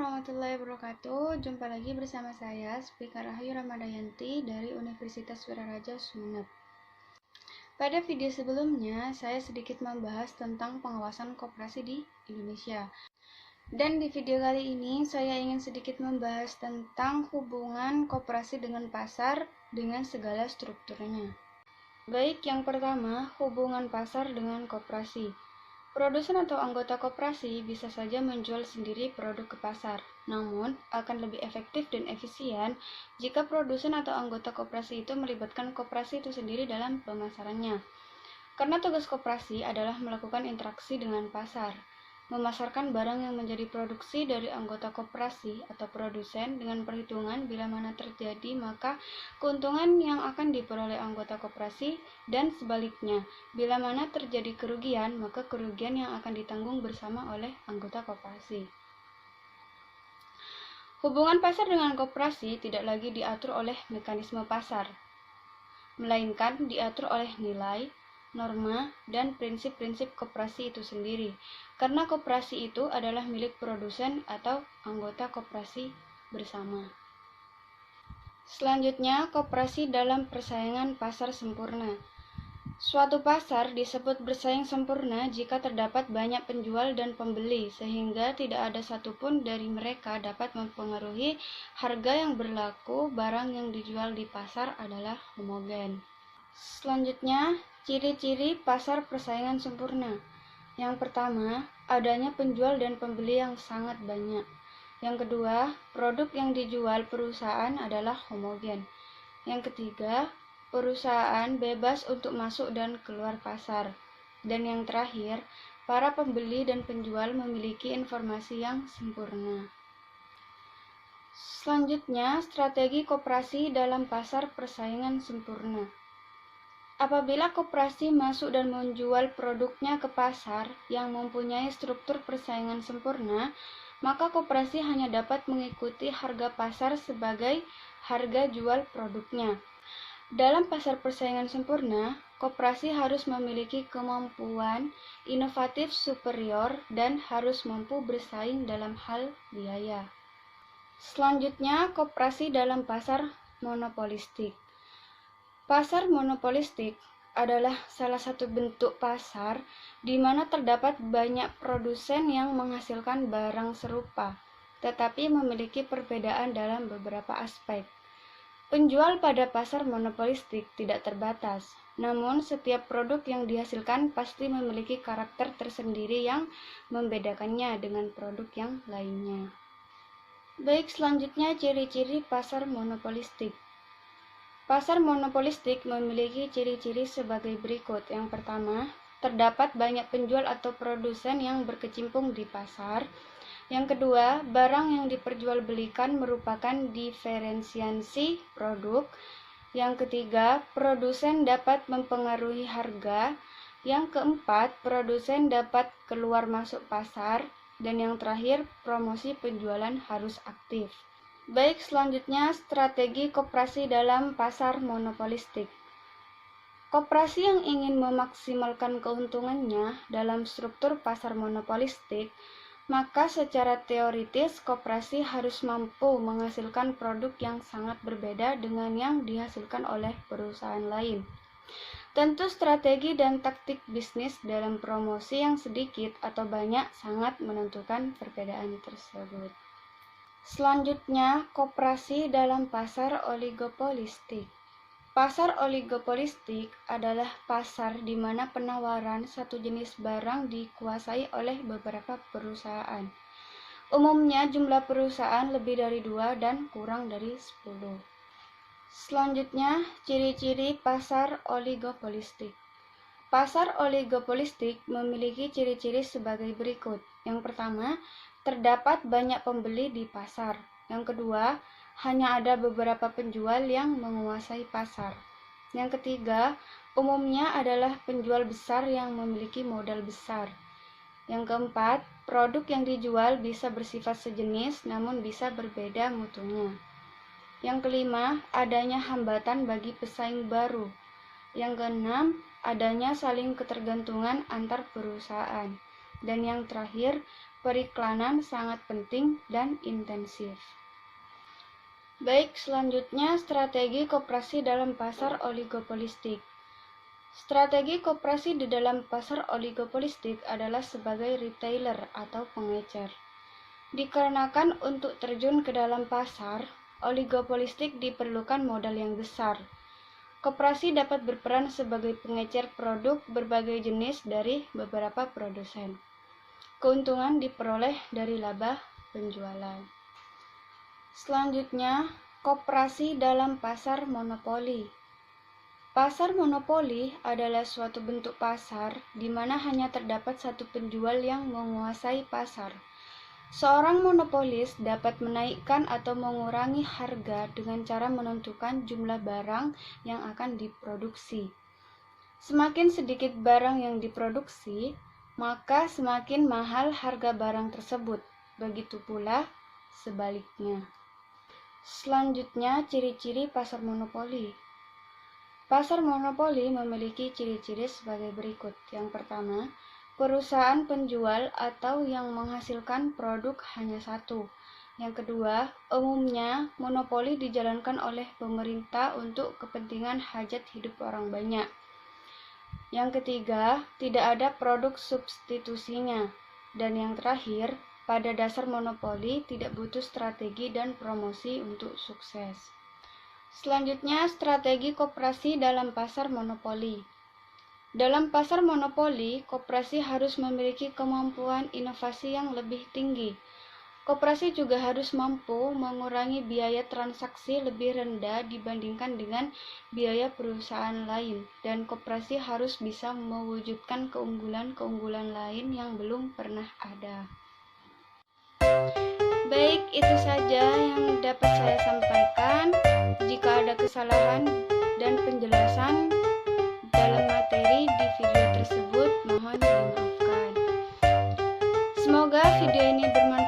warahmatullahi wabarakatuh. Jumpa lagi bersama saya, Speaker Rahayu Ramadayanti dari Universitas Wiraraja Sumeneb. Pada video sebelumnya, saya sedikit membahas tentang pengawasan koperasi di Indonesia. Dan di video kali ini, saya ingin sedikit membahas tentang hubungan koperasi dengan pasar dengan segala strukturnya. Baik, yang pertama, hubungan pasar dengan koperasi. Produsen atau anggota koperasi bisa saja menjual sendiri produk ke pasar, namun akan lebih efektif dan efisien jika produsen atau anggota koperasi itu melibatkan koperasi itu sendiri dalam pemasarannya. Karena tugas koperasi adalah melakukan interaksi dengan pasar, memasarkan barang yang menjadi produksi dari anggota koperasi atau produsen dengan perhitungan bila mana terjadi maka keuntungan yang akan diperoleh anggota koperasi dan sebaliknya, bila mana terjadi kerugian maka kerugian yang akan ditanggung bersama oleh anggota koperasi. Hubungan pasar dengan koperasi tidak lagi diatur oleh mekanisme pasar, melainkan diatur oleh nilai, norma, dan prinsip-prinsip koperasi itu sendiri, karena koperasi itu adalah milik produsen atau anggota koperasi bersama. Selanjutnya, koperasi dalam persaingan pasar sempurna. Suatu pasar disebut bersaing sempurna jika terdapat banyak penjual dan pembeli, sehingga tidak ada satupun dari mereka dapat mempengaruhi harga yang berlaku. Barang yang dijual di pasar adalah homogen. Selanjutnya, ciri-ciri pasar persaingan sempurna. Yang pertama, adanya penjual dan pembeli yang sangat banyak. Yang kedua, produk yang dijual perusahaan adalah homogen. Yang ketiga, perusahaan bebas untuk masuk dan keluar pasar. Dan yang terakhir, para pembeli dan penjual memiliki informasi yang sempurna. Selanjutnya, strategi koperasi dalam pasar persaingan sempurna. Apabila koperasi masuk dan menjual produknya ke pasar yang mempunyai struktur persaingan sempurna, maka koperasi hanya dapat mengikuti harga pasar sebagai harga jual produknya. Dalam pasar persaingan sempurna, koperasi harus memiliki kemampuan inovatif superior dan harus mampu bersaing dalam hal biaya. Selanjutnya, koperasi dalam pasar monopolistik. Pasar monopolistik adalah salah satu bentuk pasar di mana terdapat banyak produsen yang menghasilkan barang serupa, tetapi memiliki perbedaan dalam beberapa aspek. Penjual pada pasar monopolistik tidak terbatas, namun setiap produk yang dihasilkan pasti memiliki karakter tersendiri yang membedakannya dengan produk yang lainnya. Baik, selanjutnya ciri-ciri pasar monopolistik. Pasar monopolistik memiliki ciri-ciri sebagai berikut. Yang pertama, terdapat banyak penjual atau produsen yang berkecimpung di pasar. Yang kedua, barang yang diperjualbelikan merupakan diferensiasi produk. Yang ketiga, produsen dapat mempengaruhi harga. Yang keempat, produsen dapat keluar masuk pasar. Dan yang terakhir, promosi penjualan harus aktif. Baik, selanjutnya strategi koperasi dalam pasar monopolistik. Koperasi yang ingin memaksimalkan keuntungannya dalam struktur pasar monopolistik, maka secara teoritis koperasi harus mampu menghasilkan produk yang sangat berbeda dengan yang dihasilkan oleh perusahaan lain. Tentu strategi dan taktik bisnis dalam promosi yang sedikit atau banyak sangat menentukan perbedaan tersebut. Selanjutnya, koperasi dalam pasar oligopolistik. Pasar oligopolistik adalah pasar di mana penawaran satu jenis barang dikuasai oleh beberapa perusahaan. Umumnya jumlah perusahaan lebih dari 2 dan kurang dari 10. Selanjutnya, ciri-ciri pasar oligopolistik. Pasar oligopolistik memiliki ciri-ciri sebagai berikut. Yang pertama, terdapat banyak pembeli di pasar. Yang kedua, hanya ada beberapa penjual yang menguasai pasar. Yang ketiga, umumnya adalah penjual besar yang memiliki modal besar. Yang keempat, produk yang dijual bisa bersifat sejenis namun bisa berbeda mutunya. Yang kelima, adanya hambatan bagi pesaing baru. Yang keenam, adanya saling ketergantungan antar perusahaan. Dan yang terakhir, periklanan sangat penting dan intensif. Baik, selanjutnya strategi koperasi dalam pasar oligopolistik. Strategi koperasi di dalam pasar oligopolistik adalah sebagai retailer atau pengecer. Dikarenakan untuk terjun ke dalam pasar oligopolistik diperlukan modal yang besar. Koperasi dapat berperan sebagai pengecer produk berbagai jenis dari beberapa produsen. Keuntungan diperoleh dari laba penjualan. Selanjutnya, koperasi dalam pasar monopoli. Pasar monopoli adalah suatu bentuk pasar di mana hanya terdapat satu penjual yang menguasai pasar. Seorang monopolis dapat menaikkan atau mengurangi harga dengan cara menentukan jumlah barang yang akan diproduksi. Semakin sedikit barang yang diproduksi, maka semakin mahal harga barang tersebut. Begitu pula sebaliknya. Selanjutnya, ciri-ciri pasar monopoli. Pasar monopoli memiliki ciri-ciri sebagai berikut. Yang pertama, perusahaan penjual atau yang menghasilkan produk hanya satu. Yang kedua, umumnya monopoli dijalankan oleh pemerintah untuk kepentingan hajat hidup orang banyak. Yang ketiga, tidak ada produk substitusinya. Dan yang terakhir, pada dasar monopoli tidak butuh strategi dan promosi untuk sukses. Selanjutnya, strategi koperasi dalam pasar monopoli. Dalam pasar monopoli, koperasi harus memiliki kemampuan inovasi yang lebih tinggi. Koperasi juga harus mampu mengurangi biaya transaksi lebih rendah dibandingkan dengan biaya perusahaan lain, dan koperasi harus bisa mewujudkan keunggulan-keunggulan lain yang belum pernah ada. Baik, itu saja yang dapat saya sampaikan. Jika ada kesalahan dan penjelasan dalam materi di video tersebut, mohon dimaafkan. Semoga video ini bermanfaat